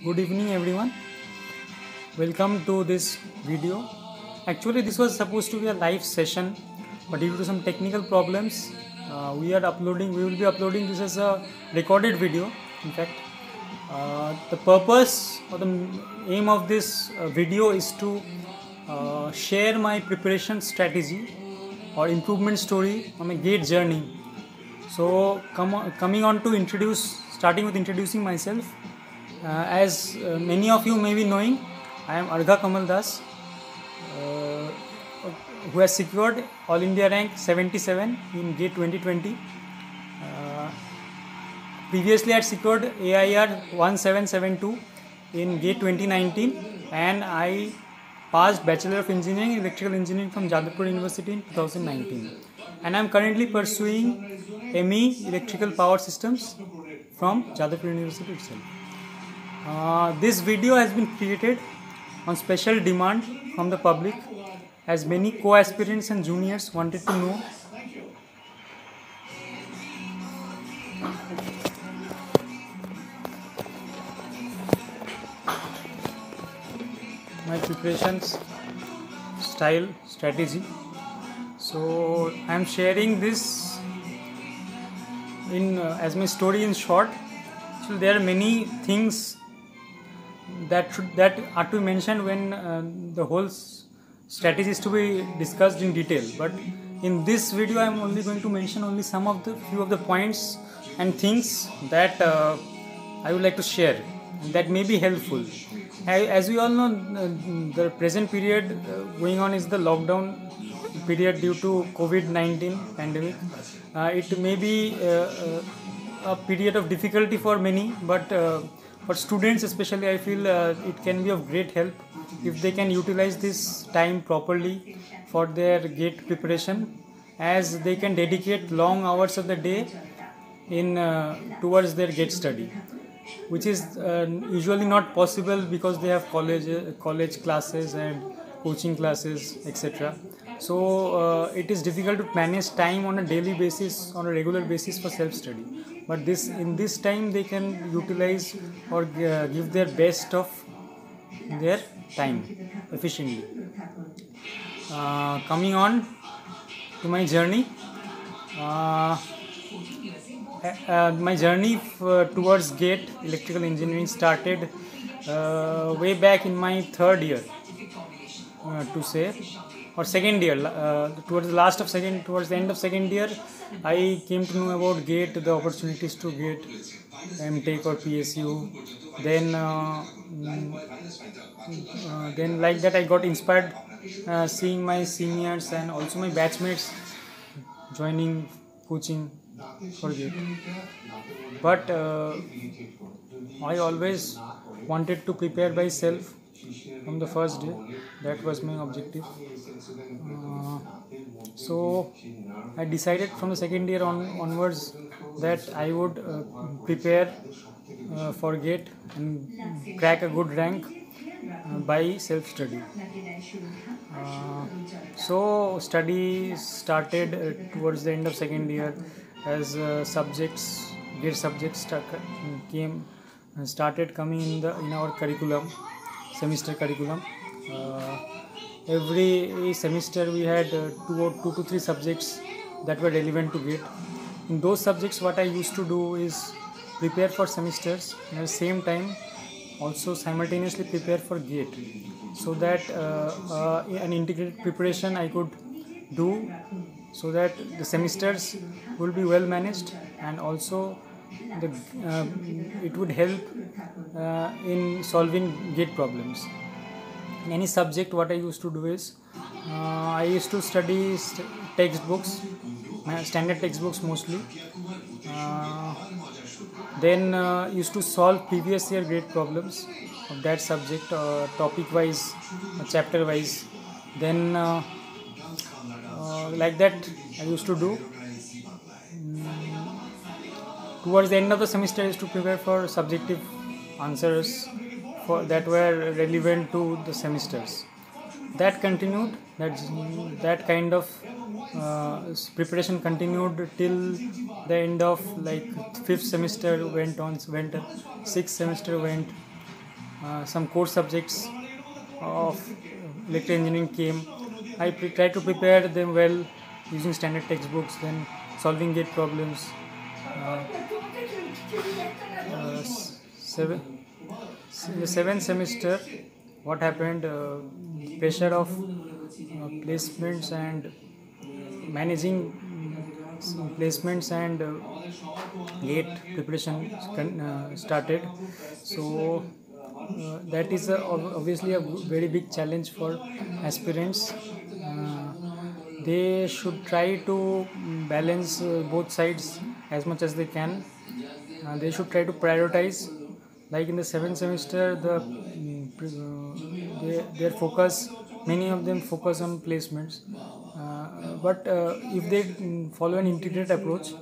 Good evening everyone. Welcome to this video. Actually this was supposed to be a live session, but due to some technical problems we will be uploading this as a recorded video. In fact, the purpose or the aim of this video is to share my preparation strategy or improvement story on my GATE journey. So coming on to starting with introducing myself. As many of you may be knowing, I am Argha Kamal Das, who has secured All India rank 77 in GATE 2020. Previously, I had secured AIR 1772 in GATE 2019, and I passed Bachelor of Engineering in Electrical Engineering from Jadavpur University in 2019. And I am currently pursuing ME Electrical Power Systems from Jadavpur University itself. This video has been created on special demand from the public, as many co-aspirants and juniors wanted to know my preparations style strategy. So I am sharing this in as my story in short. So there are many things that are to be mentioned when the whole strategy is to be discussed in detail, but in this video I am only going to mention only few of the points and things that I would like to share that may be helpful. As we all know, the present period going on is the lockdown period due to COVID-19 pandemic. It may be a period of difficulty for many, but for students especially, I feel it can be of great help if they can utilize this time properly for their GATE preparation, as they can dedicate long hours of the day towards their GATE study, which is usually not possible because they have college classes and coaching classes, etc. So it is difficult to manage time on a daily basis, on a regular basis for self-study. But in this time they can utilize or give their best of their time efficiently. Coming on to my journey. My journey towards GATE Electrical Engineering started way back in my third year, or second year. Towards the end of second year, I came to know about GATE, the opportunities to GATE, MTech or PSU. Then like that I got inspired seeing my seniors and also my batchmates joining coaching for GATE. But I always wanted to prepare myself from the first day. That was my objective. So I decided from the second year onwards that I would prepare for GATE and crack a good rank by self-study. So study started towards the end of second year, as GATE subjects started coming in our curriculum, semester curriculum. Every semester we had 2 to 3 subjects that were relevant to GATE. In those subjects, what I used to do is prepare for semesters and at the same time also simultaneously prepare for GATE, so that an integrated preparation I could do, so that the semesters will be well managed, and also it would help in solving GATE problems. In any subject, what I used to do is I used to study textbooks, standard textbooks mostly. Then used to solve previous year GATE problems of that subject, topic wise, chapter wise. Then like that I used to do. Towards the end of the semester, I used to prepare for subjective answers that were relevant to the semesters. That continued. That kind of preparation continued till the end of, like, 5th semester went, 6th semester went, some core subjects of electrical engineering came. I tried to prepare them well using standard textbooks, then solving gate problems. Uh, seven, in the seventh semester, what happened? Pressure of placements and managing placements and gate preparation started. So that is obviously a very big challenge for aspirants. They should try to balance both sides as much as they can. They should try to prioritize. Like in the seventh semester, their focus, many of them focus on placements. But if they follow an integrated approach,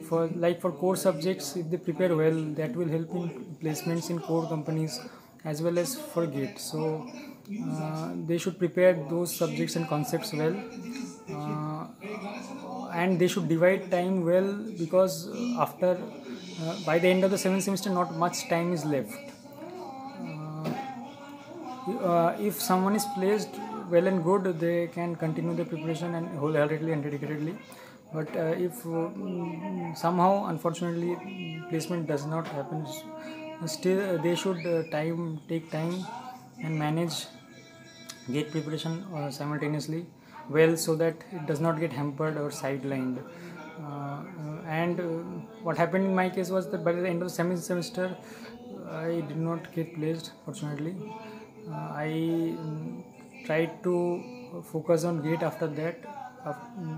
for core subjects, if they prepare well, that will help in placements in core companies as well as for GATE. So they should prepare those subjects and concepts well, and they should divide time well, because after by the end of the seventh semester, not much time is left. If someone is placed well and good, they can continue the preparation and wholeheartedly and dedicatedly. But if somehow, unfortunately, placement does not happen, still they should take time and manage gate preparation simultaneously well, so that it does not get hampered or sidelined. And what happened in my case was that by the end of the seventh semester, I did not get placed, fortunately. I tried to focus on GATE after that.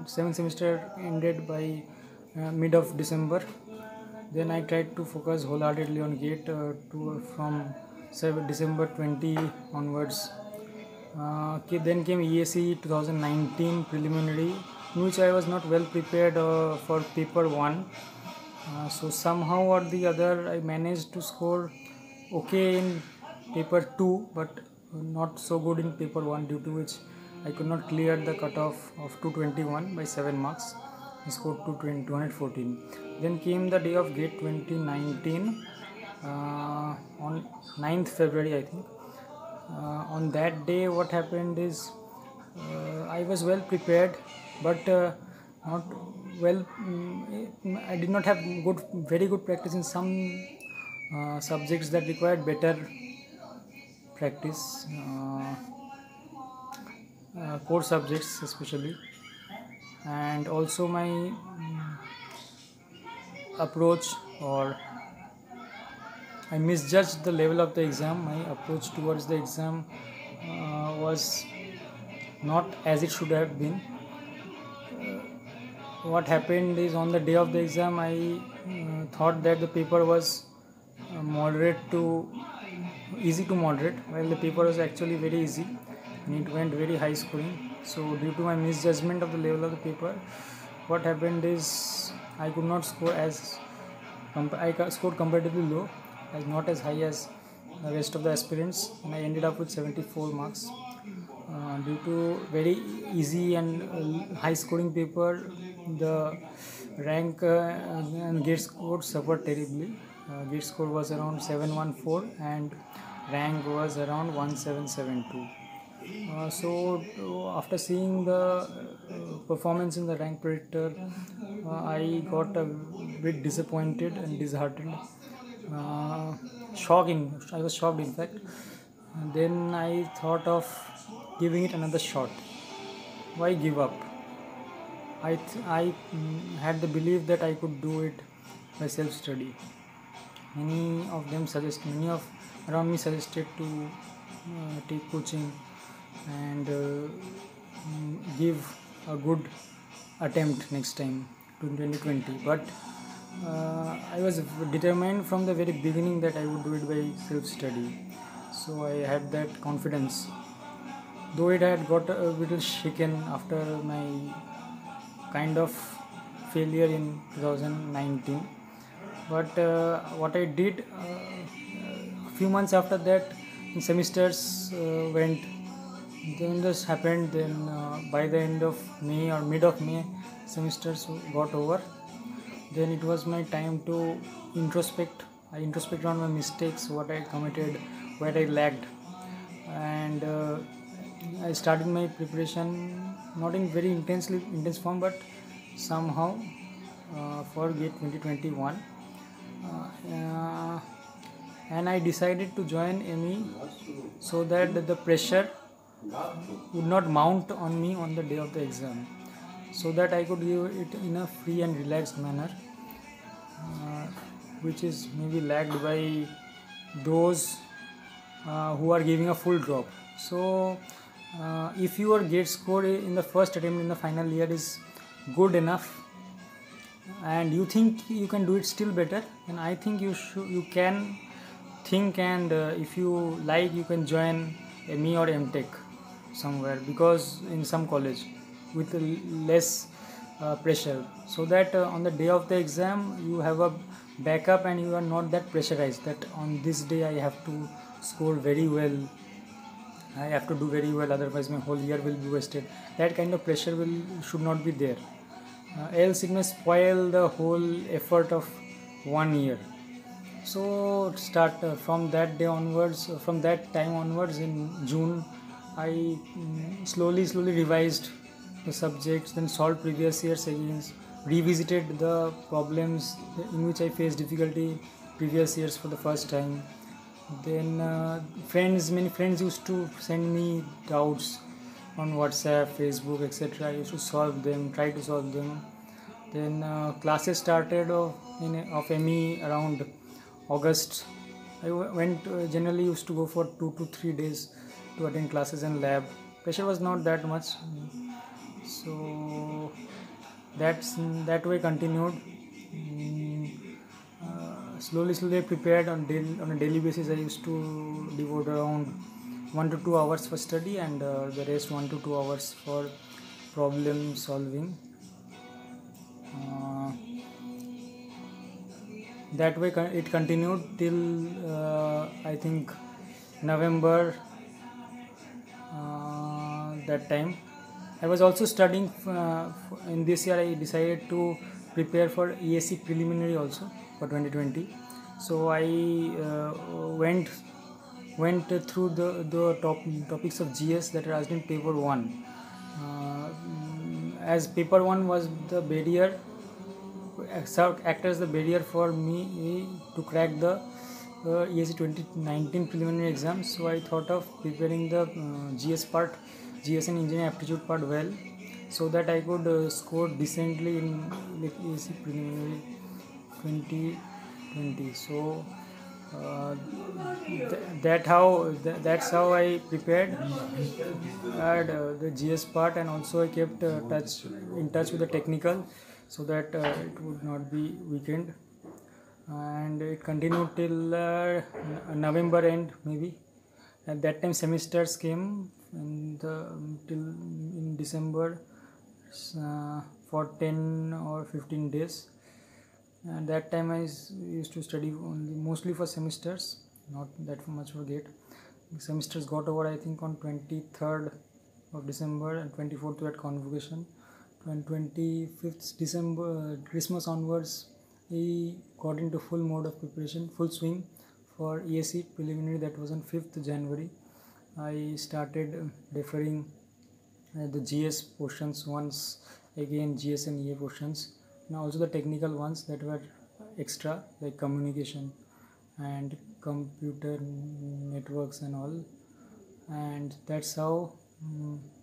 Seventh semester ended by mid of December. Then I tried to focus wholeheartedly on GATE from December 20 onwards. Then came ESE 2019 preliminary, in which I was not well prepared for paper 1. So somehow or the other, I managed to score okay in paper 2, but not so good in paper 1, due to which I could not clear the cutoff of 221 by 7 marks. I scored 214. Then came the day of GATE 2019 on 9th February, I think. On that day, what happened is I was well prepared, but not well. I did not have very good practice in some subjects that required better practice, core subjects especially, and also my approach, or I misjudged the level of the exam. My approach towards the exam was not as it should have been. What happened is, on the day of the exam, I thought that the paper was easy to moderate, while the paper was actually very easy and it went very high scoring. So due to my misjudgment of the level of the paper, what happened is I could not score I scored comparatively low, not as high as the rest of the aspirants, and I ended up with 74 marks. Due to very easy and high scoring paper, the rank and GATE score suffered terribly. GATE score was around 714 and rank was around 1772. So after seeing the performance in the rank predictor, I got a bit disappointed and disheartened. I was shocked, in fact. And then I thought of giving it another shot. Why give up? I had the belief that I could do it by self-study. Many around me suggested to take coaching and give a good attempt next time to 2020. But I was determined from the very beginning that I would do it by self-study. So I had that confidence. Though it had got a little shaken after my kind of failure in 2019. But what I did, a few months after that, semesters went. Then this happened. Then by the end of May or mid of May, semesters got over. Then it was my time to introspect. I introspected on my mistakes, what I committed, where I lagged, and I started my preparation not in very intense form, but somehow for GATE 2021, and I decided to join ME so that the pressure would not mount on me on the day of the exam, so that I could give it in a free and relaxed manner, which is maybe lagged by those who are giving a full drop. So if your GATE score in the first attempt in the final year is good enough and you think you can do it still better, then I think you can think, and if you like, you can join ME or MTech somewhere, because in some college with less pressure, so that on the day of the exam you have a backup and you are not that pressurized that on this day I have to score very well, I have to do very well, otherwise my whole year will be wasted. That kind of pressure should not be there, else it may spoil the whole effort of 1 year. So start from that day onwards, from that time onwards in June, I slowly revised the subjects, then solved previous years again, revisited the problems in which I faced difficulty previous years for the first time. Then many friends used to send me doubts on WhatsApp, Facebook, etc. I used to try to solve them. Then classes started of ME around August. I went generally used to go for 2 to 3 days to attend classes and lab. Pressure was not that much, so that way continued. Slowly I prepared on a daily basis. I used to devote around 1 to 2 hours for study, and the rest 1 to 2 hours for problem solving. That way it continued till I think November. That time I was also studying in this year. I decided to prepare for ESE preliminary also for 2020. So I went through the topics of GS that are asked in paper 1. As paper 1 was the barrier, act as the barrier for me to crack the ESE 2019 preliminary exam. So I thought of preparing the GS and engineering aptitude part well, so that I could score decently in ESE preliminary 2020. So that's how I prepared the GS part, and also I kept in touch with the technical, so that it would not be weakened, and it continued till November end maybe. At that time semesters came in December for 10 or 15 days. And that time I used to study mostly for semesters, not that much for GATE. Semesters got over I think on 23rd of December, and 24th we had convocation. And 25th December, Christmas onwards, I got into full mode of preparation, full swing for ESE preliminary. That was on 5th January. I started deferring the GS portions once again, GS and EA portions, and also the technical ones that were extra, like communication and computer networks and all. And that's how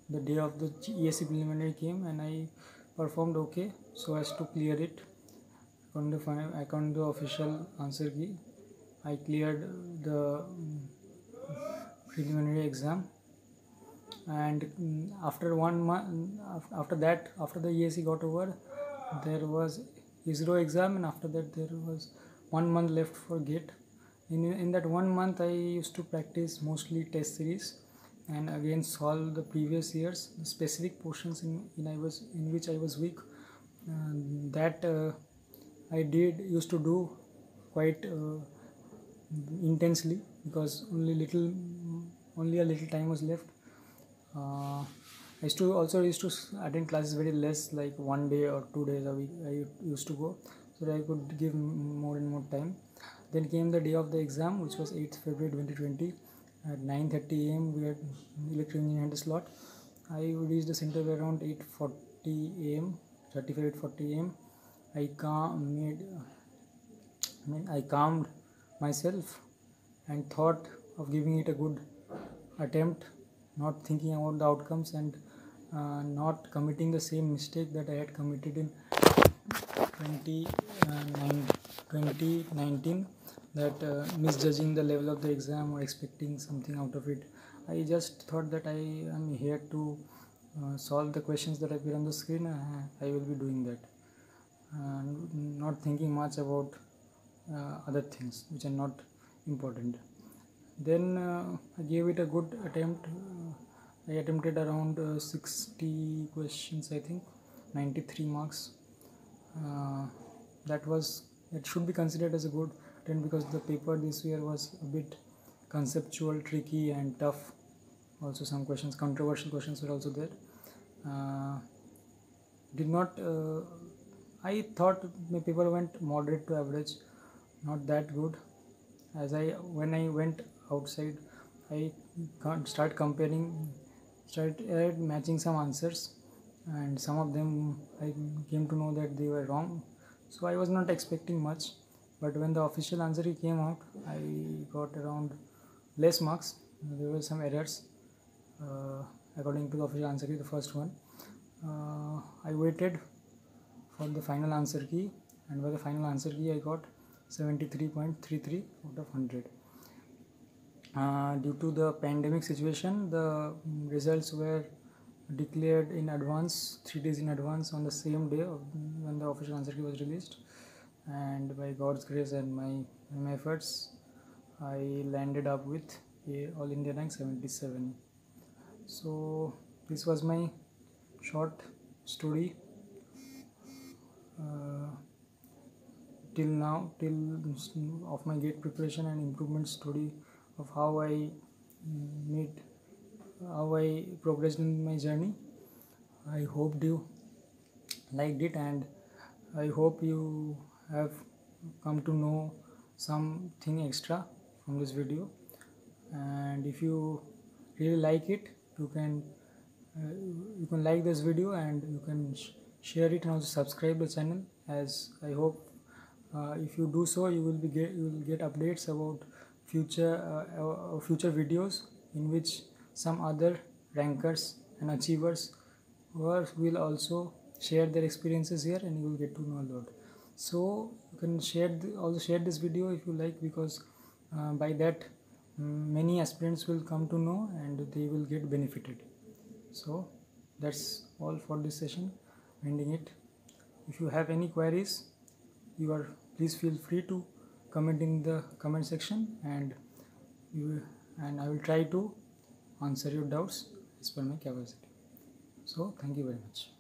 the day of the ESE preliminary came, and I performed okay so as to clear it. According to the official answer key, I cleared the preliminary exam. And after 1 month, after the ESE got over, there was ISRO exam, and after that there was 1 month left for GATE. In that 1 month I used to practice mostly test series, and again solve the previous years, the specific portions in which I was weak. That I used to do quite intensely, because only a little time was left. I used to attend classes very less, like 1 day or 2 days a week I used to go, so that I could give more and more time. Then came the day of the exam, which was 8th February 2020. At 9:30 a.m. we had electrical engineering had a slot. I reached the center around 8:40 a.m. 8:40 a.m. I calmed myself and thought of giving it a good attempt, not thinking about the outcomes, and not committing the same mistake that I had committed in 2019, that misjudging the level of the exam or expecting something out of it. I just thought that I am here to solve the questions that appear on the screen. I will be doing that, not thinking much about other things which are not important. Then I gave it a good attempt. I attempted around 60 questions, I think, 93 marks. That should be considered as a good attempt, because the paper this year was a bit conceptual, tricky and tough. Also some questions, controversial questions were also there. I thought my paper went moderate to average, not that good. When I went outside, I started matching some answers, and some of them I came to know that they were wrong. So I was not expecting much, but when the official answer came out, I got around less marks. There were some errors according to the official answer key, the first one. I waited for the final answer key, and by the final answer key I got 73.33 out of 100. Due to the pandemic situation, the results were declared in advance, 3 days in advance, on the same day when the official answer key was released, and by God's grace and my efforts, I landed up with a All India rank 77. So this was my short story till of my GATE preparation and improvement story of how I progressed in my journey. I hope you liked it, and I hope you have come to know something extra from this video. And if you really like it, you can like this video, and you can share it, and also subscribe the channel, as I hope if you do so, you will get updates about future videos in which some other rankers and achievers will also share their experiences here, and you will get to know a lot. So you can also share this video if you like, because by that many aspirants will come to know and they will get benefited. So that's all for this session, ending it. If you have any queries, please feel free to comment in the comment section, and I will try to answer your doubts as per my capacity. So thank you very much.